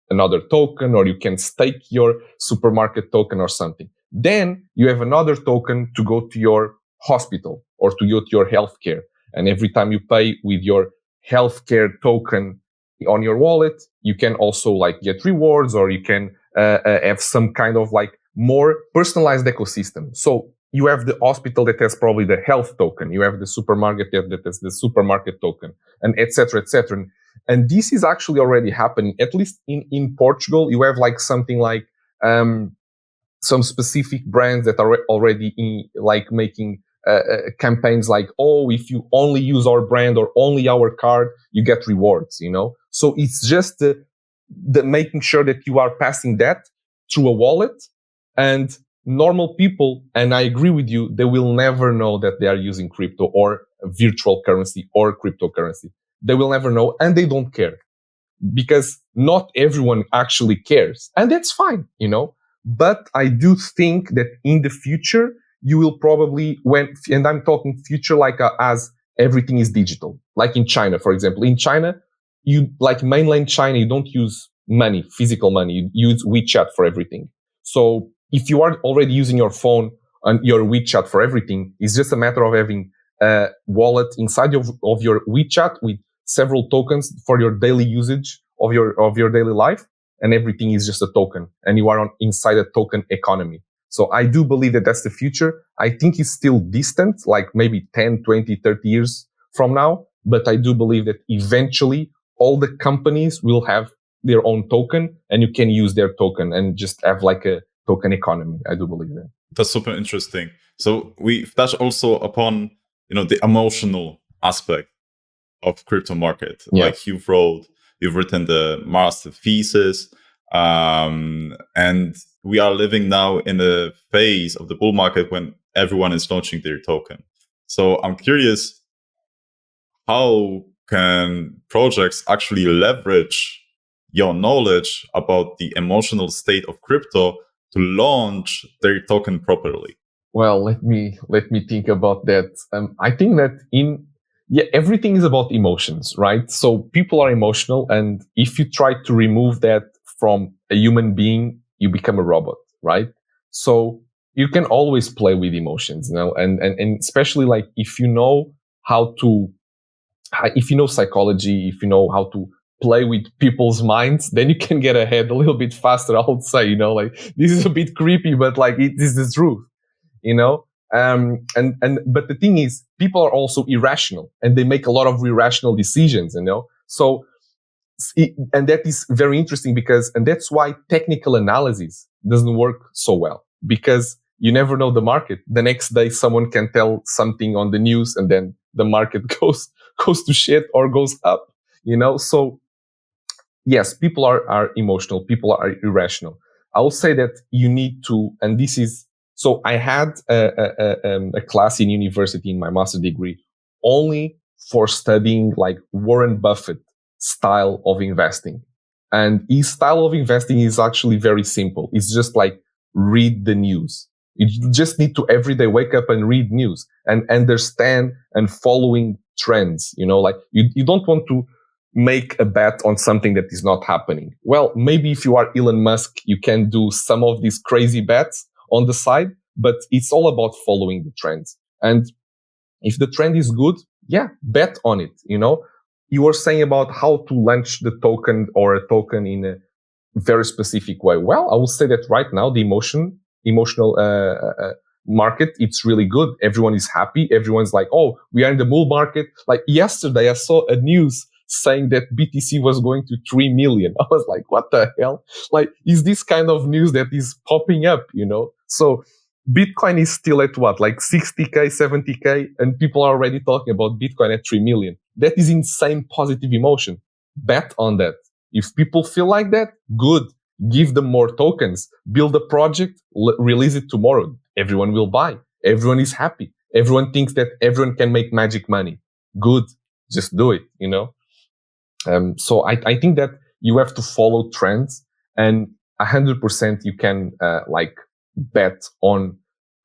another token, or you can stake your supermarket token or something. Then you have another token to go to your hospital or to go to your healthcare. And every time you pay with your healthcare token on your wallet, you can also like get rewards, or you can have some kind of like more personalized ecosystem. So you have the hospital that has probably the health token. You have the supermarket that has the supermarket token, and et cetera, et cetera. And this is actually already happening. At least in Portugal, you have like something like some specific brands that are already like making campaigns like, oh, if you only use our brand or only our card, you get rewards, So it's just the making sure that you are passing that through a wallet. And normal people, and I agree with you, they will never know that they are using crypto or virtual currency or cryptocurrency. They will never know, and they don't care, because not everyone actually cares, and that's fine, But I do think that in the future, you will probably, and I'm talking future like as everything is digital, like in China, for example. In China, like mainland China, you don't use money, physical money. You use WeChat for everything. So if you are already using your phone and your WeChat for everything, it's just a matter of having a wallet inside of your WeChat with several tokens for your daily usage of your daily life, and everything is just a token, and you are inside a token economy. So I do believe that that's the future. I think it's still distant, like maybe 10, 20, 30 years from now, but I do believe that eventually all the companies will have their own token, and you can use their token and just have like a token economy. I do believe that. That's super interesting. So we've touched also upon, the emotional aspect of crypto market. Yeah. Like you've written the master thesis, and we are living now in a phase of the bull market when everyone is launching their token. So I'm curious, how can projects actually leverage your knowledge about the emotional state of crypto to launch their token properly? Well, let me think about that. I think that everything is about emotions, right? So people are emotional, and if you try to remove that from a human being, you become a robot, right? So you can always play with emotions, and especially like if you know psychology, if you know how to play with people's minds, then you can get ahead a little bit faster. I would say, like this is a bit creepy, but like it is the truth, but the thing is, people are also irrational, and they make a lot of irrational decisions, So, and that is very interesting and that's why technical analysis doesn't work so well, because you never know the market. The next day, someone can tell something on the news, and then the market goes to shit or goes up, So, yes, people are emotional. People are irrational. I will say that you need to, and this is, so I had a class in university in my master's degree only for studying like Warren Buffett style of investing. And his style of investing is actually very simple. It's just like read the news. You just need to every day wake up and read news and understand and following trends. Like you don't want to make a bet on something that is not happening. Well, maybe if you are Elon Musk, you can do some of these crazy bets on the side, but it's all about following the trends. And if the trend is good, yeah, bet on it. You were saying about how to launch the token or a token in a very specific way. Well, I will say that right now, the emotional market, it's really good. Everyone is happy. Everyone's like, oh, we are in the bull market. Like yesterday, I saw a news saying that BTC was going to 3 million. I was like, what the hell? Like, is this kind of news that is popping up, So Bitcoin is still at what? Like 60K, 70K, and people are already talking about Bitcoin at 3 million. That is insane positive emotion. Bet on that. If people feel like that, good. Give them more tokens. Build a project, release it tomorrow. Everyone will buy. Everyone is happy. Everyone thinks that everyone can make magic money. Good. Just do it, So I think that you have to follow trends, and 100% you can bet on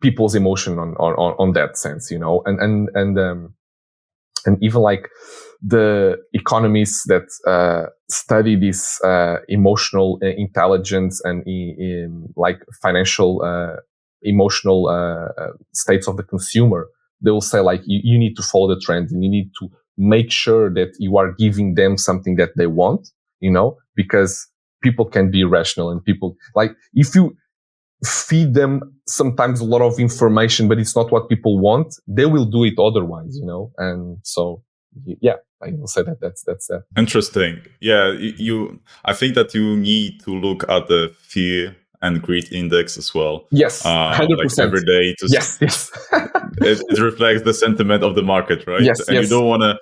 people's emotion on that sense, and even like the economists that study this emotional intelligence and like financial emotional states of the consumer, they will say like you need to follow the trends and you need to make sure that you are giving them something that they want, because people can be rational, and people like if you feed them sometimes a lot of information, but it's not what people want, they will do it otherwise, and so yeah, I will say that's that. Interesting. Yeah, I think that you need to look at the fear and greed index as well. Yes, 100%. Like every day. Yes. It reflects the sentiment of the market, right? Yes, and you don't want to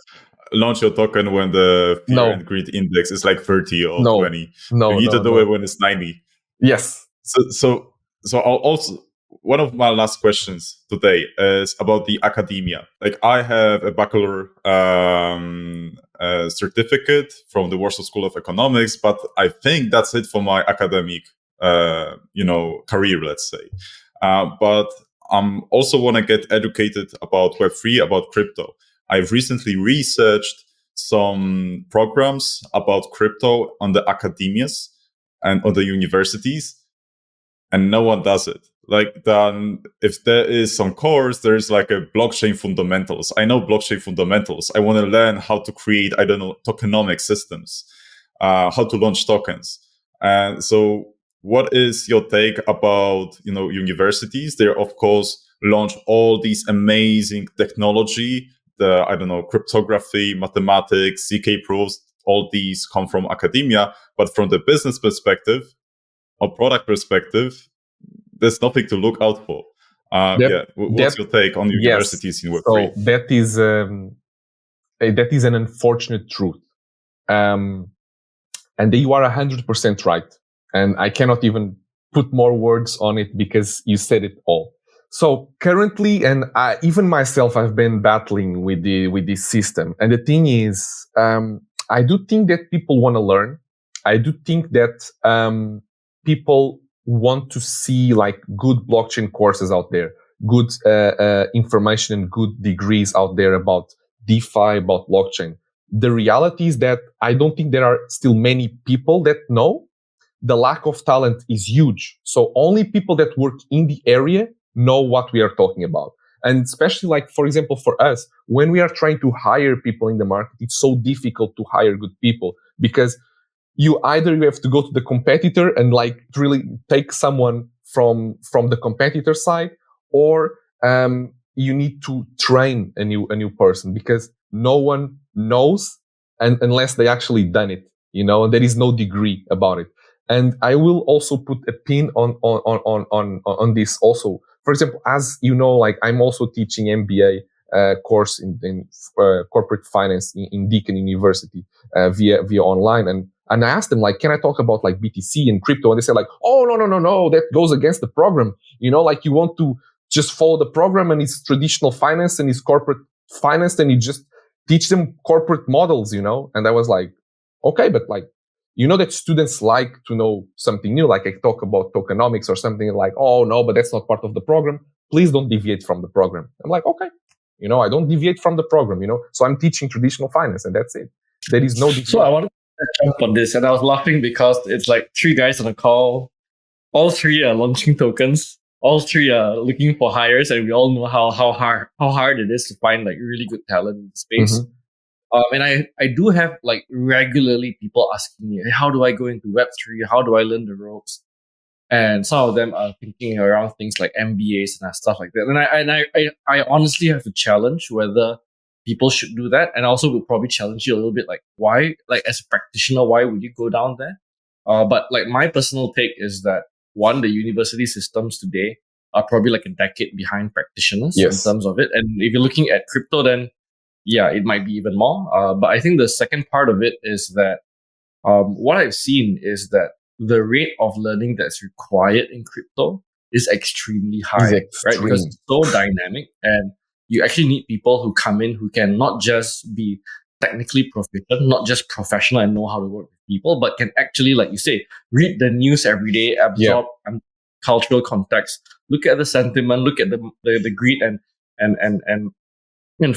launch your token when the fear and greed index is like 30 or 20. You need to do it when it's 90. Yes. So I'll also, one of my last questions today is about the academia. Like I have a bachelor certificate from the Warsaw School of Economics, but I think that's it for my academic, career, let's say. But I also want to get educated about Web3, about crypto. I've recently researched some programs about crypto on the academias and on the universities, and no one does it. Like then if there is some course, there's like a blockchain fundamentals. I know blockchain fundamentals. I want to learn how to create, tokenomic systems, how to launch tokens. And so what is your take about, universities? They of course launch all these amazing technology, cryptography, mathematics, ZK proofs, all these come from academia, but from the business perspective or product perspective, there's nothing to look out for. What's your take on universities in Web3? So that is an unfortunate truth. And you are 100% right. And I cannot even put more words on it because you said it all. So currently, and even myself, I've been battling with this system. And the thing is, I do think that people want to learn. I do think that people want to see like good blockchain courses out there, good information and good degrees out there about DeFi, about blockchain. The reality is that I don't think there are still many people that know. The lack of talent is huge. So only people that work in the area know what we are talking about. And especially like, for example, for us, when we are trying to hire people in the market, it's so difficult to hire good people because you have to go to the competitor and like really take someone from the competitor side, or you need to train a new person because no one knows unless they actually done it, and there is no degree about it. And I will also put a pin on this also. For example, as you know, like I'm also teaching MBA course in corporate finance in Deakin University via online, and I asked them like, can I talk about like BTC and crypto? And they said like, oh no, that goes against the program. Like you want to just follow the program, and it's traditional finance and it's corporate finance, and you just teach them corporate models, you know? And I was like, okay, but like, you know that students like to know something new. Like I talk about tokenomics or something like, oh no, but that's not part of the program. Please don't deviate from the program. I'm like, okay, you know, I don't deviate from the program, you know? So I'm teaching traditional finance and that's it. There is no deviation. So I wanted to jump on this, and I was laughing because it's like three guys on a call. All three are launching tokens. All three are looking for hires, and we all know how hard it is to find like really good talent in the space. And I do have like regularly people asking me, hey, how do I go into Web3? How do I learn the ropes? And some of them are thinking around things like MBAs and stuff like that. And I honestly have to challenge whether people should do that. And I also would probably challenge you a little bit, like why, like as a practitioner, why would you go down there? But like my personal take is that one, the university systems today are probably like a decade behind practitioners in terms of it. And if you're looking at crypto, then yeah, it might be even more. But I think the second part of it is that what I've seen is that the rate of learning that's required in crypto is extremely high, right? Because it's so dynamic, and you actually need people who come in who can not just be technically proficient, not just professional and know how to work with people, but can actually, like you say, read the news every day, absorb cultural context, look at the sentiment, look at the greed and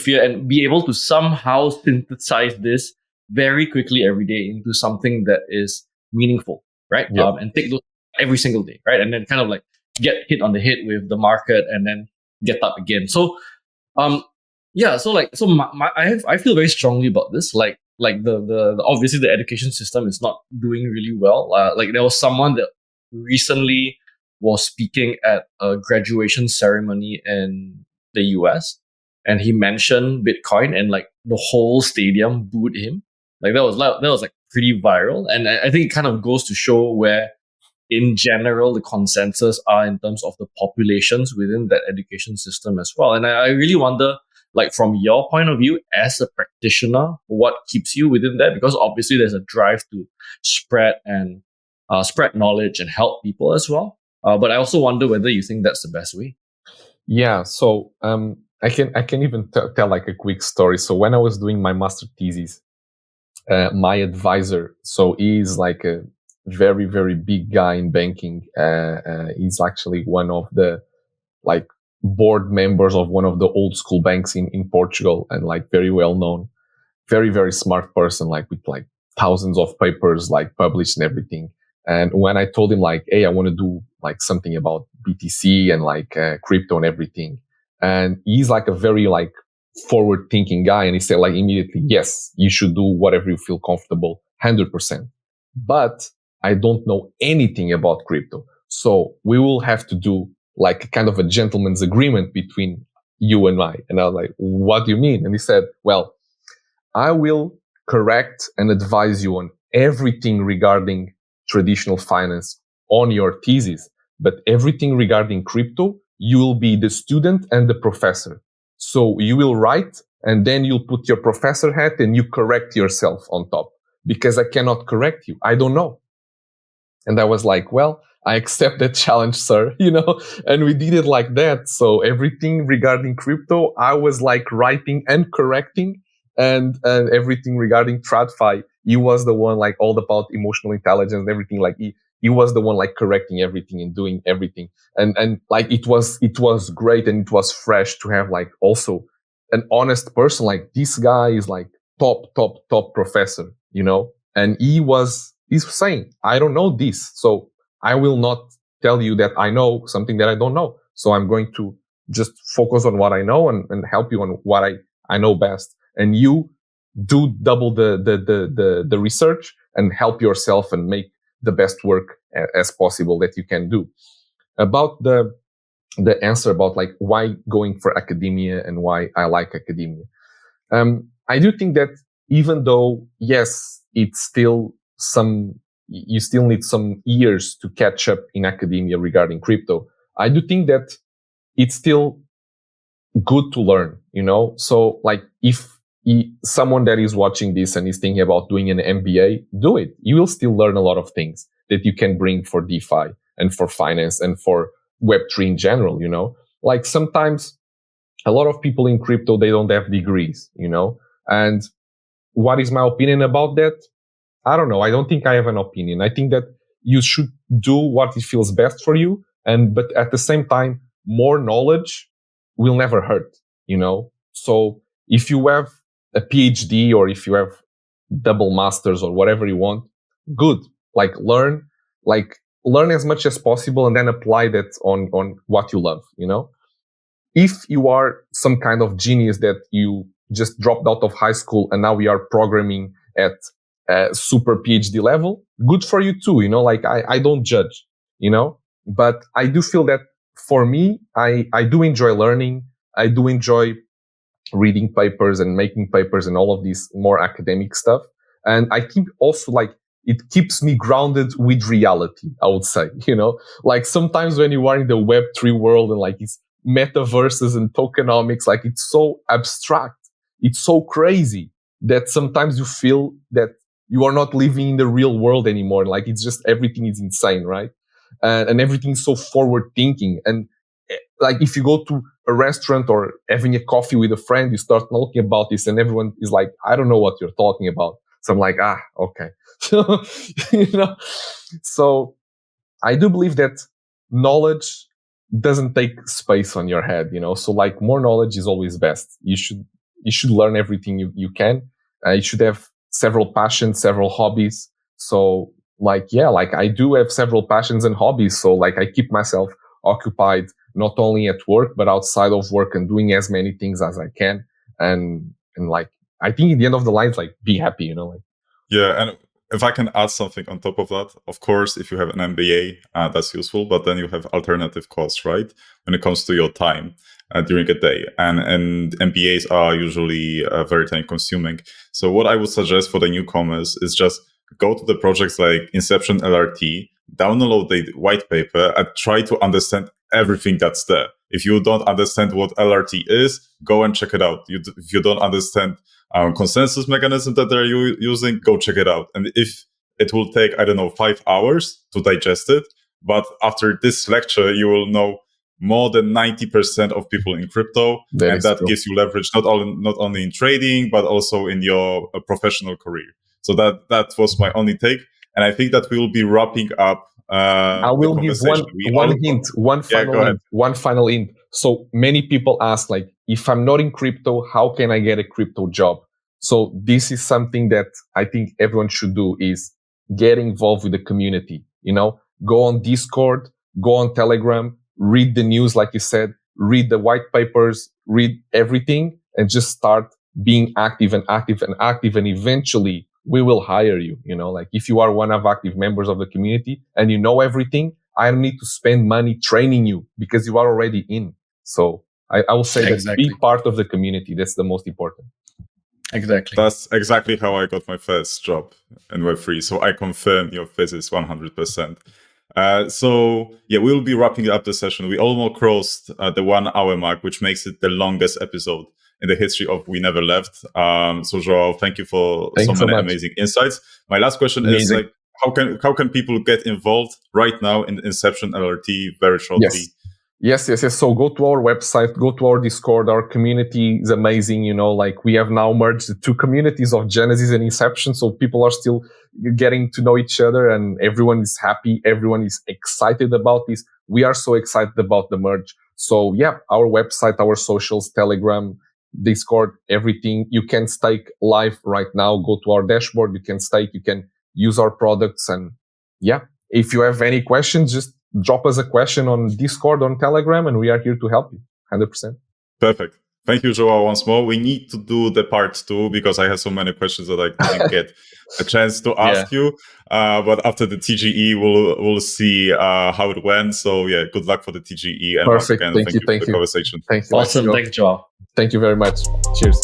fear, and be able to somehow synthesize this very quickly every day into something that is meaningful, right? And take those every single day, right? And then kind of like get hit on the head with the market and then get up again. So, I feel very strongly about this. Like the obviously the education system is not doing really well. Like there was someone that recently was speaking at a graduation ceremony in the US, and he mentioned Bitcoin, and like the whole stadium booed him. Like that was like pretty viral, and I think it kind of goes to show where, in general, the consensus are in terms of the populations within that education system as well. And I really wonder, like from your point of view as a practitioner, what keeps you within that? Because obviously there's a drive to spread knowledge and help people as well. But I also wonder whether you think that's the best way. Yeah. So I can even tell like a quick story. So when I was doing my master thesis, my advisor, so he's like a very, very big guy in banking. He's actually one of the like board members of one of the old school banks in Portugal, and like very well known, very, very smart person, like with like thousands of papers like published and everything. And when I told him like, hey, I want to do like something about BTC and like crypto and everything, and he's like a very like forward thinking guy, and he said like immediately, yes, you should do whatever you feel comfortable, 100%. But I don't know anything about crypto, so we will have to do like a kind of a gentleman's agreement between you and I. And I was like, what do you mean? And he said, well, I will correct and advise you on everything regarding traditional finance on your thesis, but everything regarding crypto, you will be the student and the professor. So you will write, and then you'll put your professor hat and you correct yourself on top, because I cannot correct you. I don't know. And I was like, well, I accept that challenge, sir, you know, and we did it like that. So everything regarding crypto, I was like writing and correcting, and everything regarding TradFi, he was the one like all about emotional intelligence and everything. Like he was the one like correcting everything and doing everything. And like it was great, and it was fresh to have like also an honest person. Like this guy is like top professor, you know, and he's saying, I don't know this. So I will not tell you that I know something that I don't know. So I'm going to just focus on what I know and help you on what I know best. And you do double the research and help yourself and make the best work as possible that you can do. About the answer about like why going for academia and why I like academia. I do think that even though, yes, it's still you still need some years to catch up in academia regarding crypto, I do think that it's still good to learn, you know? So like if someone that is watching this and is thinking about doing an MBA, do it. You will still learn a lot of things that you can bring for DeFi and for finance and for Web3 in general, you know? Like sometimes a lot of people in crypto, they don't have degrees, you know? And what is my opinion about that? I don't know. I don't think I have an opinion. I think that you should do what it feels best for you. But at the same time, more knowledge will never hurt, So if you have a PhD or if you have double masters or whatever you want, good. Learn as much as possible and then apply that on what you love, If you are some kind of genius that you just dropped out of high school and now we are programming at super PhD level, good for you too, I don't judge, but I do feel that for me, I do enjoy learning. I do enjoy reading papers and making papers and all of this more academic stuff. And I keep also it keeps me grounded with reality, I would say, sometimes when you are in the Web3 world and it's metaverses and tokenomics, it's so abstract. It's so crazy that sometimes you feel that you are not living in the real world anymore. It's just everything is insane, right? And everything is so forward thinking. And if you go to a restaurant or having a coffee with a friend, you start talking about this and everyone is like, I don't know what you're talking about. So I'm like, okay. So I do believe that knowledge doesn't take space on your head, So more knowledge is always best. You should learn everything you can. You should have several passions, several hobbies. So I do have several passions and hobbies. So I keep myself occupied not only at work, but outside of work and doing as many things as I can. And I think in the end of the line, it's be happy, Yeah. And if I can add something on top of that, of course, if you have an MBA, that's useful, but then you have alternative costs, right? When it comes to your time during a day. And MBAs are usually very time consuming. So what I would suggest for the newcomers is just go to the projects like Inception LRT, download the white paper and try to understand everything that's there. If you don't understand what LRT is, go and check it out. If you don't understand consensus mechanism that they're using, go check it out. And if it will take, 5 hours to digest it, but after this lecture, you will know more than 90% of people in crypto. And that gives you leverage not only in trading, but also in your professional career. So that was my only take. And I think that we will be wrapping up. I will give one final hint. So many people ask, if I'm not in crypto, how can I get a crypto job? So this is something that I think everyone should do, is get involved with the community. Go on Discord, go on Telegram, read the news, like you said, read the white papers, read everything, and just start being active. And eventually we will hire you. If you are one of active members of the community and you know everything, I don't need to spend money training you because you are already in. So I will say that be part of the community. That's the most important. Exactly. That's exactly how I got my first job in Web3. So I confirm your thesis 100%. We'll be wrapping up the session. We almost crossed the 1 hour mark, which makes it the longest episode in the history of We Never Left. So Joao, thank you for so many amazing insights. My last question is how can people get involved right now in Inception LRT very shortly? Yes. So go to our website, go to our Discord. Our community is amazing. We have now merged the two communities of Genesis and Inception. So people are still getting to know each other and everyone is happy. Everyone is excited about this. We are so excited about the merge. So our website, our socials, Telegram, Discord, everything. You can stake live right now. Go to our dashboard. You can stake. You can use our products. And if you have any questions, just drop us a question on Discord, on Telegram, and we are here to help you 100%. Perfect. Thank you, Joao, once more. We need to do the part 2 because I have so many questions that I didn't get a chance to ask you. But after the TGE, we'll see how it went. So good luck for the TGE. And Perfect. Once again, thank you for the conversation. Thank you. Awesome. Thanks, Joao. Thank you very much. Cheers.